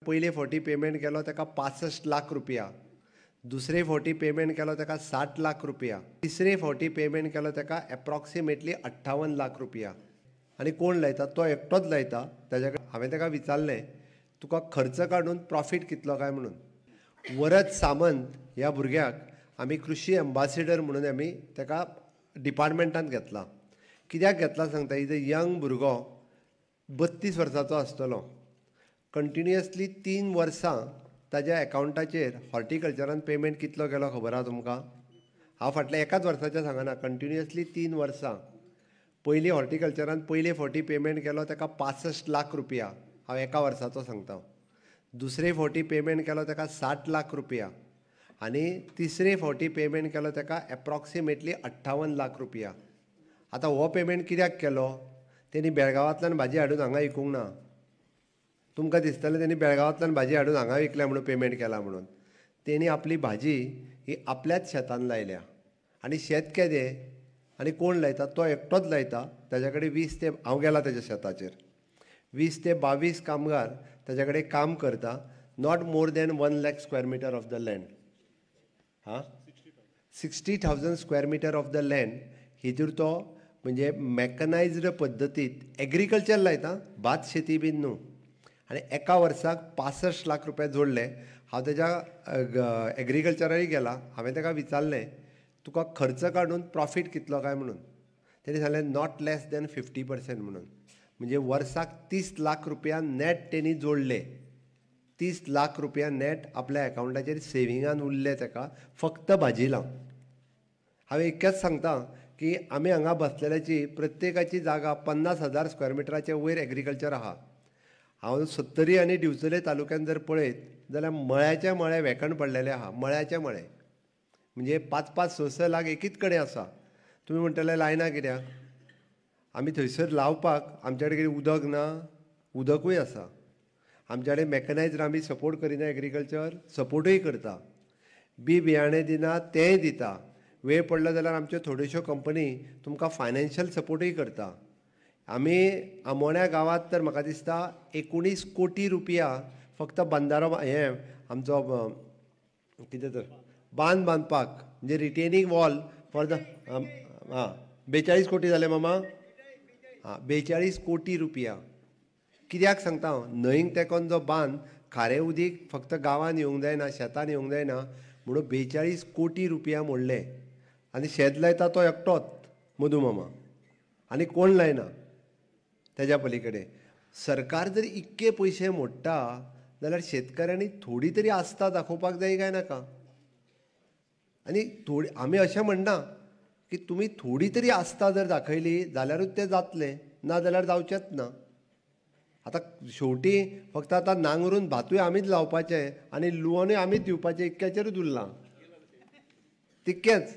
पयले फावटी पेमेंट केलो ताका 65 लाख रुपया, दुसरे फावटी पेमेंट केलो ताका 60 लाख रुपया, तिसरे फावटी पेमेंट केलो ताका एप्रॉक्सिमेटली 58 लाख रुपया. आनी कोण लायता? तो एकटोच लायता. ताच्या कडेन हांवें ताका विचारलें तुका खर्च काडून प्रॉफीट कितलो काय म्हणून. वरद सामंत ह्या भुरग्याक आमी कृशी एम्बेसेडर म्हणून आमी ताका डिपार्टमेंटांत घेतला. कित्याक घेतला सांगता? इज अ यंग भुरगो 32 वर्सांचो आसतलो. कंटिन्युअसली 3 वर्सां ताज्या एकावंटाचेर हॉर्टिकल्चरान पेमेंट कितलो केलो खबर आहा तुमकां? हांव फाटल्या एकाच वर्साचें सांगना, कंटिन्युअसली 3 वर्सां. पयलीं हॉर्टिकल्चरान पयले फावटी पेमेंट केलो ताका 65 लाख रुपया. हांव एका वर्साचो सांगता. दुसरे फावटी पेमेंट केलो ताका 60 लाख रुपया आनी तिसरे फावटी पेमेंट केलो ताका एप्रॉक्सिमेटली 58 लाख रुपया. आतां हो पेमेंट कित्याक केलो? तेणी बेळगांवांतल्यान भाजी हाडून हांगा विकूंक ना. तुमकां दिसतलें तेणी बेळगांवांतल्यान भाजी हाडून हांगा विकल्या म्हणून पेमेंट केला म्हणून. तेणी आपली भाजी ही आपल्याच शेतान लायल्या. आनी शेत केदें आनी कोण लायता? तो एकटोच लायता. ताच्या कडेन 20 ते हांव गेला ताच्या शेताचेर 20 ते 22 कामगार ताच्या कडेन काम करता. Not more than 1 lakh square metre of the land. 60,000 square metre of the land. हितूर तो म्हणजे मॅकनायज्ड पद्दतीत एग्रीकल्चर लायता, भात शेती बीन न्हू. आनी एका वर्साक 65 लाख रुपया जोडले. हांव ताच्या एग्रीकल्चरारी गेला. हांवें ताका विचारलें तुका खर्च काडून प्रॉफीट कितलो काय म्हणून. तेणी सांगलें नॉट लेस दॅन 50% म्हणून. म्हणजे वर्साक 30 लाख रुपया नॅट तेणी जोडले. 30 लाख रुपया नॅट आपल्या एकावंटाचेर सेविंगान उरले ताका फक्त भाजी लावन. हांवें इतकेंच सांगता की आमी हांगा बसलेल्याची प्रत्येकाची जागा 50,000 स्क्वेअर मिटराचे वयर एग्रीकल्चर आहा. हांव सत्तरी आनी दिवचले तालुक्यान जर पळयत जाल्यार मळ्याचे मळे वेकण पडलेले आहा. मळ्याचे मळे म्हणजे 5-5, 6-6 लाख एकीच कडेन आसा. तुमी म्हणटले लायना कित्याक? आमी थंयसर लावपाक आमचे कडेन उदक ना, उदकूय आसा. आमचे कडेन मॅकनायज्ड आमी सपोर्ट करिना. एग्रीकल्चर सपोर्टूय करता. बी बियाणें दिना तेंय दिता. वेळ पडलो जाल्यार आमच्यो थोड्योश्यो कंपनी तुमकां फायनान्शियल सपोर्टूय करता. आमी आमोण्या गांवांत तर म्हाका दिसता 19 कोटी रुपया फक्त बंदारो हें आमचो कितें तर बांद बांदपाक म्हणजे रिटेनींग वॉल फॉर द 42 कोटी जाले मामा. 42 कोटी रुपया. कित्याक सांगता हांव? न्हंयक तेकोन जो बांद खारें उदीक फक्त गांवांत येवंक जायना, शेतान येवंक जायना म्हणून 42 कोटी रुपया मोडले. आनी शेत लायता तो एकटोच मधू मामा आनी कोण लायना तेज्या पलीकडे. सरकार जर इतके पयशे मोडटा जाल्यार शेतकऱ्यांनी थोडी तरी आस्था दाखोवपाक जाय काय नाका? आनी थोडी आमी अशें म्हणना की तुमी थोडी तरी आस्था जर दाखयली जाल्यारूच तें जातलें, ना जाल्यार जावचेंच ना. आतां शेवटी फक्त आतां नांगरून भातूय आमीच लावपाचें आनी लुवोनूय आमीच दिवपाचें इतक्याचेरूच उरलां. तितकेंच.